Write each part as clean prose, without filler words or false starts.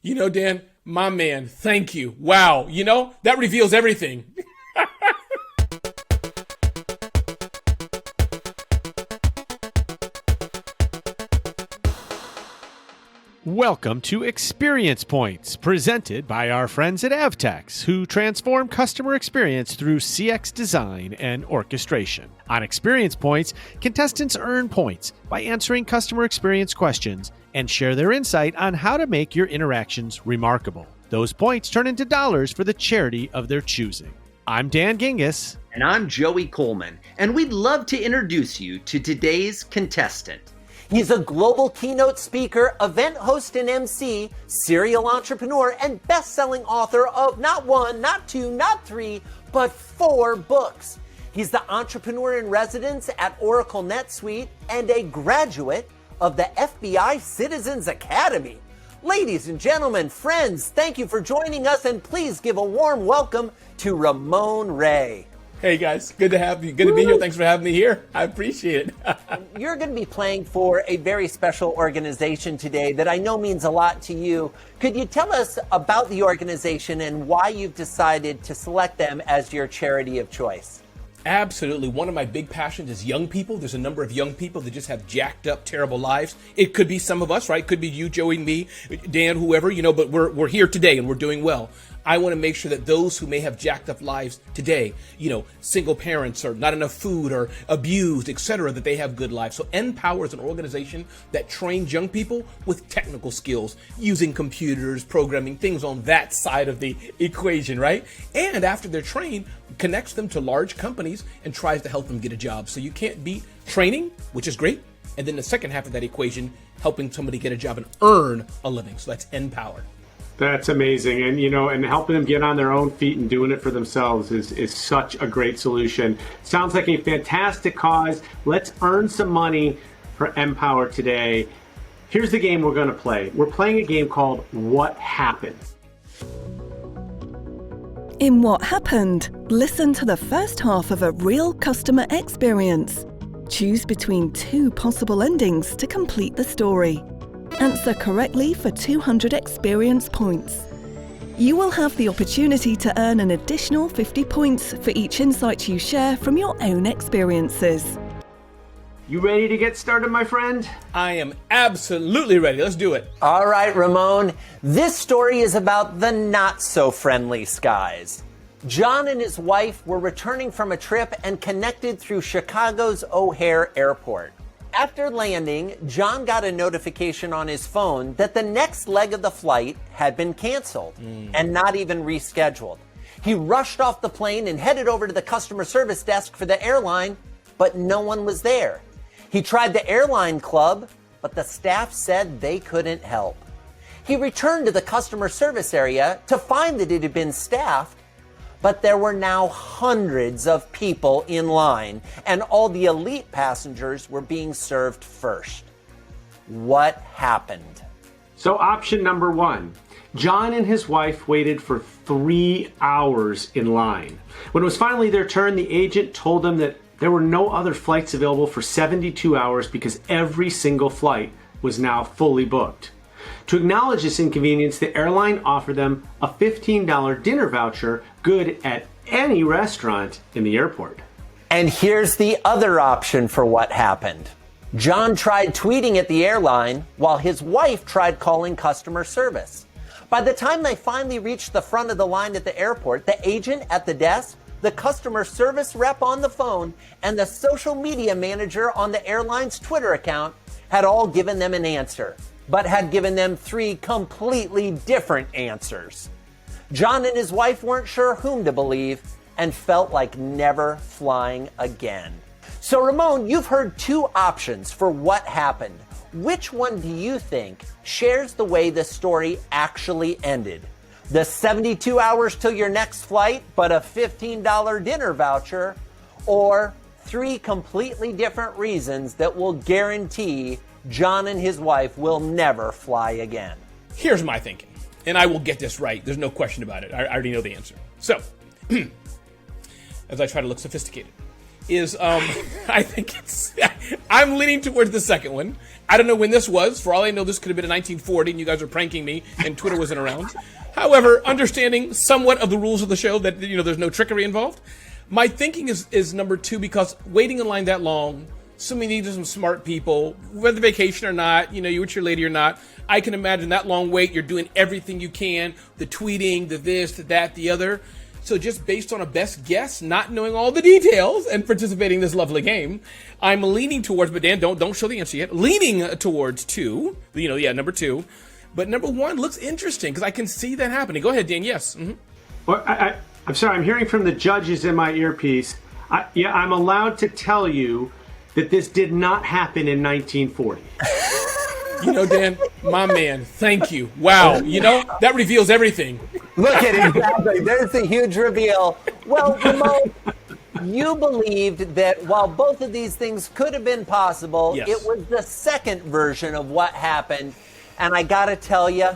You know, Dan, my man, thank you. Wow, you know, that reveals everything. Welcome to Experience Points, presented by our friends at Avtex, who transform customer experience through CX design and orchestration. On Experience Points, contestants earn points by answering customer experience questions and share their insight on how to make your interactions remarkable. Those points turn into dollars for the charity of their choosing. I'm Dan Gingiss. And I'm Joey Coleman, and we'd love to introduce you to today's contestant. He's a global keynote speaker, event host and MC, serial entrepreneur, and best-selling author of not one, not two, not three, but 4 books. He's the entrepreneur in residence at Oracle NetSuite and a graduate of the FBI Citizens Academy. Ladies and gentlemen, friends, thank you for joining us, and please give a warm welcome to Ramon Ray. Hey guys, good to have you. Good to be here. Thanks for having me here. I appreciate it. You're going to be playing for a very special organization today that I know means a lot to you. Could you tell us about the organization and why you've decided to select them as your charity of choice? Absolutely. One of my big passions is young people. There's a number of young people that just have jacked up, terrible lives. It could be some of us, right? It could be you, Joey, me, Dan, whoever, you know, but we're here today and we're doing well. I want to make sure that those who may have jacked up lives today, you know, single parents or not enough food or abused, etc., that they have good lives. So NPower is an organization that trains young people with technical skills, using computers, programming, things on that side of the equation, right? And after they're trained, connects them to large companies and tries to help them get a job. So you can't beat training, which is great. And then the second half of that equation, helping somebody get a job and earn a living. So that's NPower. That's amazing. And, you know, and helping them get on their own feet and doing it for themselves is such a great solution. Sounds like a fantastic cause. Let's earn some money for NPower today. Here's the game we're going to play. We're playing a game called What Happened. In What Happened, listen to the first half of a real customer experience. Choose between 2 possible endings to complete the story. Answer correctly for 200 experience points. You will have the opportunity to earn an additional 50 points for each insight you share from your own experiences. You ready to get started, my friend? I am absolutely ready. Let's do it. All right, Ramon, this story is about the not-so-friendly skies. John and his wife were returning from a trip and connected through Chicago's O'Hare Airport. After landing, John got a notification on his phone that the next leg of the flight had been canceled and not even rescheduled. He rushed off the plane and headed over to the customer service desk for the airline, but no one was there. He tried the airline club, but the staff said they couldn't help. He returned to the customer service area to find that it had been staffed, but there were now hundreds of people in line, and all the elite passengers were being served first. What happened? So option number 1, John and his wife waited for 3 hours in line. When it was finally their turn, the agent told them that there were no other flights available for 72 hours because every single flight was now fully booked. To acknowledge this inconvenience, the airline offered them a $15 dinner voucher good at any restaurant in the airport. And here's the other option for what happened. John tried tweeting at the airline while his wife tried calling customer service. By the time they finally reached the front of the line at the airport, the agent at the desk, the customer service rep on the phone, and the social media manager on the airline's Twitter account had all given them an answer, but had given them 3 completely different answers. John and his wife weren't sure whom to believe and felt like never flying again. So Ramon, you've heard 2 options for what happened. Which one do you think shares the way the story actually ended? The 72 hours till your next flight, but a $15 dinner voucher, or 3 completely different reasons that will guarantee John and his wife will never fly again? Here's my thinking, and I will get this right. There's no question about it. I already know the answer. So, as I try to look sophisticated, is I think I'm leaning towards the second one. I don't know when this was. For all I know, this could have been in 1940 and you guys are pranking me and Twitter wasn't around. However, understanding somewhat of the rules of the show that, there's no trickery involved, my thinking is number 2, because waiting in line that long, assuming these are some smart people, whether vacation or not, you're with your lady or not, I can imagine that long wait, you're doing everything you can, the tweeting, the this, the that, the other. So just based on a best guess, not knowing all the details and participating in this lovely game, I'm leaning towards, but Dan, don't show the answer yet, leaning towards 2, number 2. But number 1 looks interesting because I can see that happening. Go ahead, Dan, yes. Mm-hmm. Well, I'm sorry, I'm hearing from the judges in my earpiece. I'm allowed to tell you that this did not happen in 1940. Dan, my man, thank you. Wow, that reveals everything. Look at it, exactly. There's a huge reveal. Well, Ramon, you believed that while both of these things could have been possible, yes, it was the second version of what happened. And I got to tell you,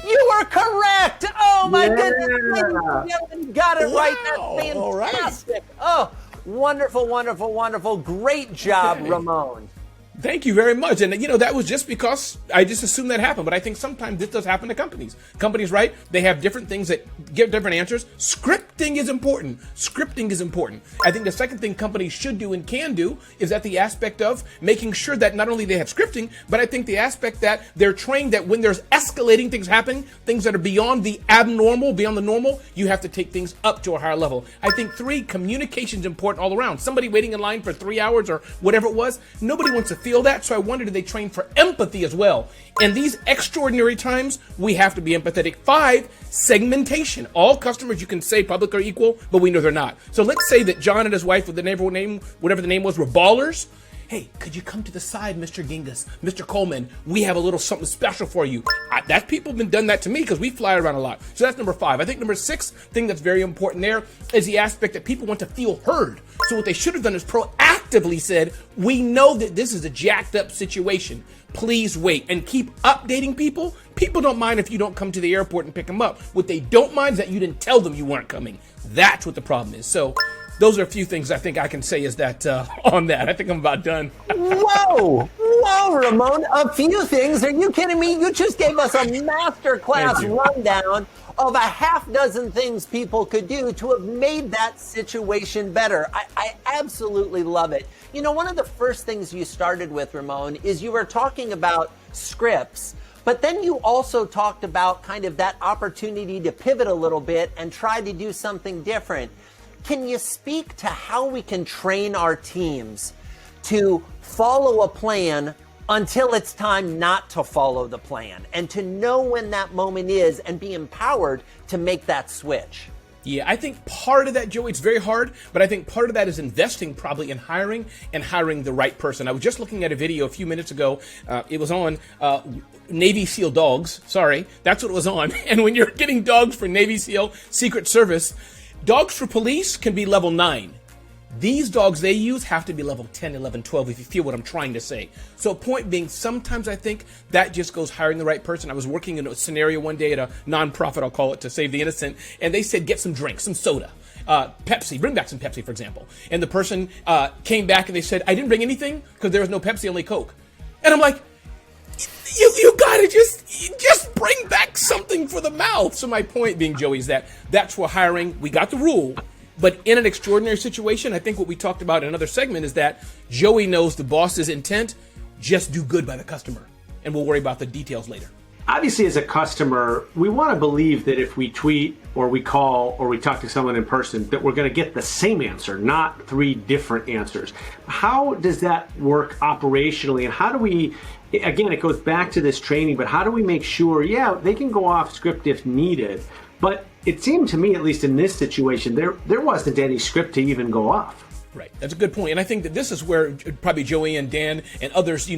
you were correct. Oh, my goodness. You got it right. That's fantastic. Right. Oh, wonderful, wonderful, wonderful. Great job, okay, Ramon. Thank you very much. And, that was just because I just assumed that happened. But I think sometimes this does happen to companies. Companies, right? They have different things that give different answers. Scripting is important. I think the second thing companies should do and can do is that the aspect of making sure that not only they have scripting, but I think the aspect that they're trained that when there's escalating things happening, things that are beyond the abnormal, beyond the normal, you have to take things up to a higher level. I think 3, communication is important all around. Somebody waiting in line for 3 hours or whatever it was, nobody wants to feel that, so I wonder, do they train for empathy as well? In these extraordinary times, we have to be empathetic. 5, segmentation. All customers, you can say public are equal, but we know they're not. So let's say that John and his wife, with the name, whatever the name was, were ballers. Hey, could you come to the side, Mr. Genghis, Mr. Coleman? We have a little something special for you. That people have been done that to me because we fly around a lot. So that's number 5. I think number 6 thing that's very important there is the aspect that people want to feel heard. So what they should have done is proactively said, we know that this is a jacked up situation. Please wait, and keep updating people. People don't mind if you don't come to the airport and pick them up. What they don't mind is that you didn't tell them you weren't coming. That's what the problem is. So those are a few things I think I can say is that on that. I think I'm about done. Whoa, Ramon. A few things. Are you kidding me? You just gave us a masterclass rundown of a half dozen things people could do to have made that situation better. I absolutely love it. One of the first things you started with, Ramon, is you were talking about scripts, but then you also talked about kind of that opportunity to pivot a little bit and try to do something different. Can you speak to how we can train our teams to follow a plan until it's time not to follow the plan, and to know when that moment is and be empowered to make that switch? Yeah, I think part of that, Joey, it's very hard, but I think part of that is investing probably in hiring the right person. I was just looking at a video a few minutes ago. It was on Navy SEAL dogs. Sorry, that's what it was on. And when you're getting dogs for Navy SEAL, Secret Service, dogs for police can be level 9. These dogs they use have to be level 10, 11, 12, if you feel what I'm trying to say. So point being, sometimes I think that just goes hiring the right person. I was working in a scenario one day at a nonprofit, I'll call it, to save the innocent, and they said, get some drinks, some soda. Pepsi, bring back some Pepsi, for example. And the person came back and they said, I didn't bring anything because there was no Pepsi, only Coke. And I'm like, you gotta just bring back something for the mouth. So my point being, Joey, is that's for hiring. We got the rule. But in an extraordinary situation, I think what we talked about in another segment is that Joey knows the boss's intent. Just do good by the customer, and we'll worry about the details later. Obviously, as a customer, we want to believe that if we tweet or we call or we talk to someone in person, that we're going to get the same answer, not 3 different answers. How does that work operationally, and how do we, again, it goes back to this training, but how do we make sure, they can go off script if needed, but it seemed to me, at least in this situation, there wasn't any script to even go off. Right. That's a good point. And I think that this is where probably Joey and Dan and others,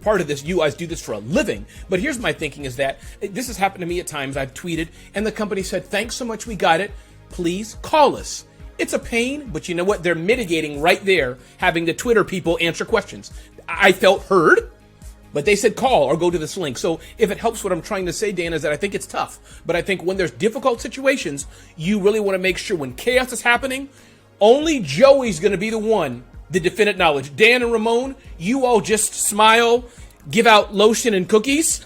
part of this, you guys do this for a living. But here's my thinking is that this has happened to me at times. I've tweeted and the company said, thanks so much, we got it. Please call us. It's a pain, but you know what? They're mitigating right there, having the Twitter people answer questions. I felt heard. But they said call or go to this link. So if it helps, what I'm trying to say, Dan, is that I think it's tough. But I think when there's difficult situations, you really want to make sure when chaos is happening, Only Joey's going to be the one, the definitive knowledge. Dan and Ramon, you all just smile, give out lotion and cookies,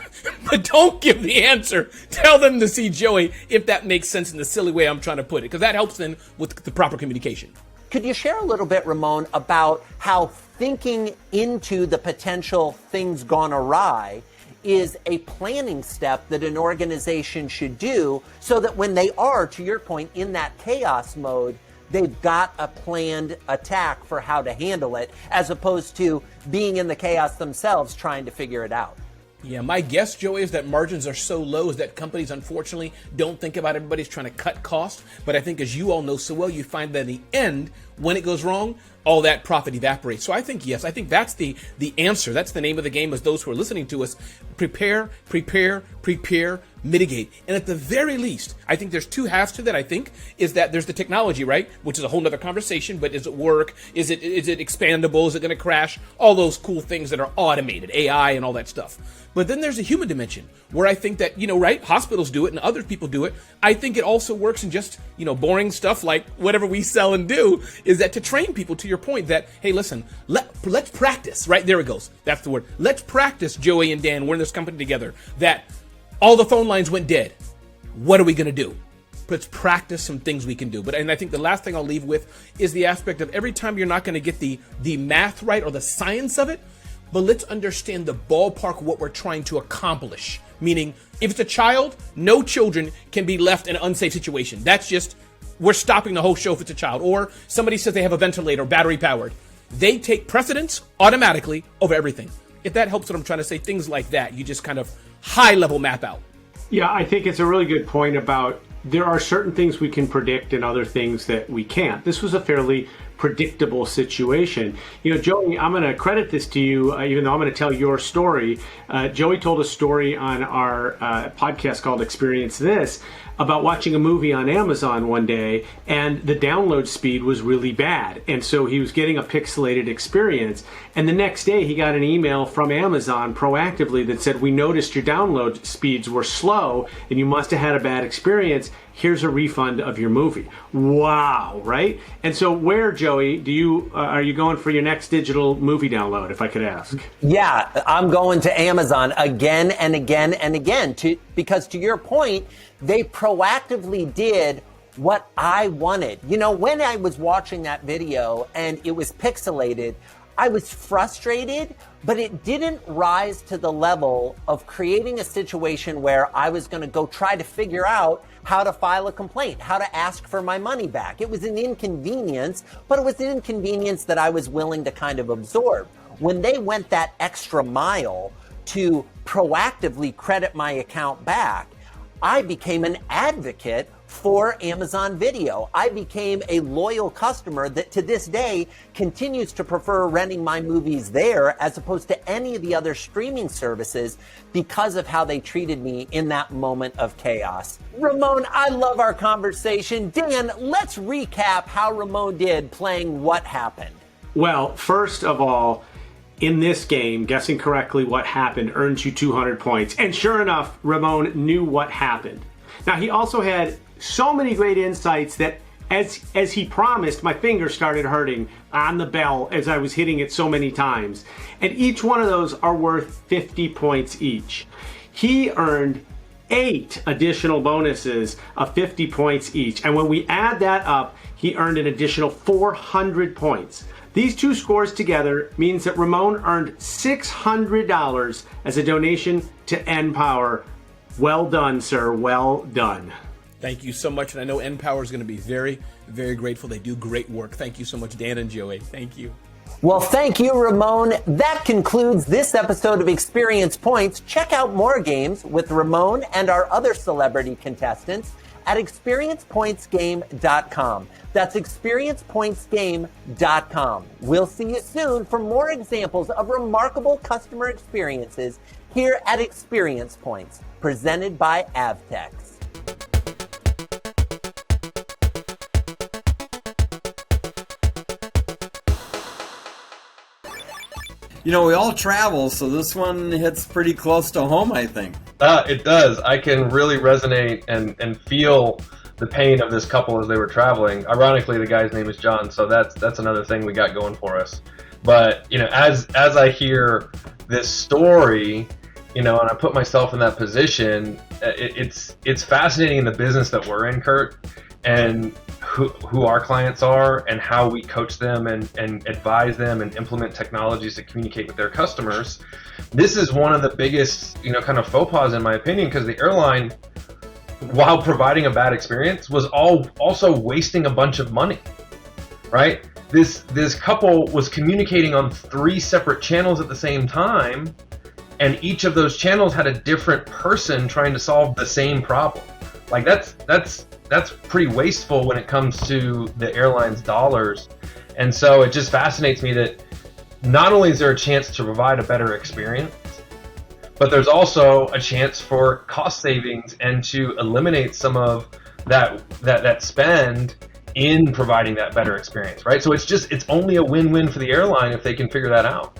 but don't give the answer. Tell them to see Joey, if that makes sense in the silly way I'm trying to put it, because that helps then with the proper communication. Could you share a little bit, Ramon, about how thinking into the potential things gone awry is a planning step that an organization should do so that when they are, to your point, in that chaos mode, they've got a planned attack for how to handle it, as opposed to being in the chaos themselves trying to figure it out? Yeah, my guess, Joey, is that margins are so low is that companies, unfortunately, don't think about everybody's trying to cut costs. But I think, as you all know so well, you find that in the end, when it goes wrong, all that profit evaporates. So I think, yes, I think that's the answer. That's the name of the game, as those who are listening to us. Prepare, mitigate. And at the very least, I think there's two halves to that, I think, is that there's the technology, right? Which is a whole nother conversation, but does it work? Is it expandable? Is it going to crash? All those cool things that are automated, AI and all that stuff. But then there's a human dimension where I think that, right, hospitals do it and other people do it. I think it also works in just, boring stuff like whatever we sell and do, is that to train people, to your point, that, hey, listen, let's practice, right? There it goes. That's the word. Let's practice, Joey and Dan. We're in this company together. That all the phone lines went dead. What are we going to do? Let's practice some things we can do. And I think the last thing I'll leave with is the aspect of every time you're not going to get the math right or the science of it, but let's understand the ballpark of what we're trying to accomplish. Meaning, if it's a child, no children can be left in an unsafe situation. That's just, we're stopping the whole show if it's a child. Or somebody says they have a ventilator, battery powered. They take precedence automatically over everything. If that helps what I'm trying to say, things like that, you just kind of high level map out. Yeah, I think it's a really good point about there are certain things we can predict and other things that we can't. This was a fairly predictable situation. Joey, I'm going to credit this to you, even though I'm going to tell your story. Joey told a story on our podcast called Experience This about watching a movie on Amazon one day, and the download speed was really bad. And so he was getting a pixelated experience. And the next day he got an email from Amazon proactively that said, we noticed your download speeds were slow and you must have had a bad experience. Here's a refund of your movie. Wow, right? And so where, Joey, are you going for your next digital movie download, if I could ask? Yeah, I'm going to Amazon again and again and again because to your point, they proactively did what I wanted. When I was watching that video and it was pixelated, I was frustrated, but it didn't rise to the level of creating a situation where I was going to go try to figure out how to file a complaint, how to ask for my money back. It was an inconvenience, but it was an inconvenience that I was willing to kind of absorb. When they went that extra mile to proactively credit my account back, I became an advocate for Amazon Video. I became a loyal customer that to this day continues to prefer renting my movies there as opposed to any of the other streaming services because of how they treated me in that moment of chaos. Ramon, I love our conversation. Dan, let's recap how Ramon did playing What Happened. Well, first of all, in this game, guessing correctly what happened earns you 200 points. And sure enough, Ramon knew what happened. Now, he also had so many great insights that as he promised, my finger started hurting on the bell as I was hitting it so many times. And each one of those are worth 50 points each. He earned 8 additional bonuses of 50 points each. And when we add that up, he earned an additional 400 points. These two scores together means that Ramon earned $600 as a donation to NPower. Well done, sir. Well done. Thank you so much. And I know NPower is going to be very, very grateful. They do great work. Thank you so much, Dan and Joey. Thank you. Well, thank you, Ramon. That concludes this episode of Experience Points. Check out more games with Ramon and our other celebrity contestants at experiencepointsgame.com. That's experiencepointsgame.com. We'll see you soon for more examples of remarkable customer experiences here at Experience Points, presented by Avtex. We all travel, so this one hits pretty close to home, I think. It does. I can really resonate and feel the pain of this couple as they were traveling. Ironically, the guy's name is John, so that's another thing we got going for us. But as I hear this story, and I put myself in that position, it's fascinating in the business that we're in, Kurt, and who our clients are and how we coach them and advise them and implement technologies to communicate with their customers. This is one of the biggest, kind of faux pas in my opinion, because the airline, while providing a bad experience, was also wasting a bunch of money, right? This couple was communicating on 3 separate channels at the same time, and each of those channels had a different person trying to solve the same problem. Like that's pretty wasteful when it comes to the airline's dollars. And so it just fascinates me that not only is there a chance to provide a better experience, but there's also a chance for cost savings and to eliminate some of that spend in providing that better experience, right? So it's only a win-win for the airline if they can figure that out.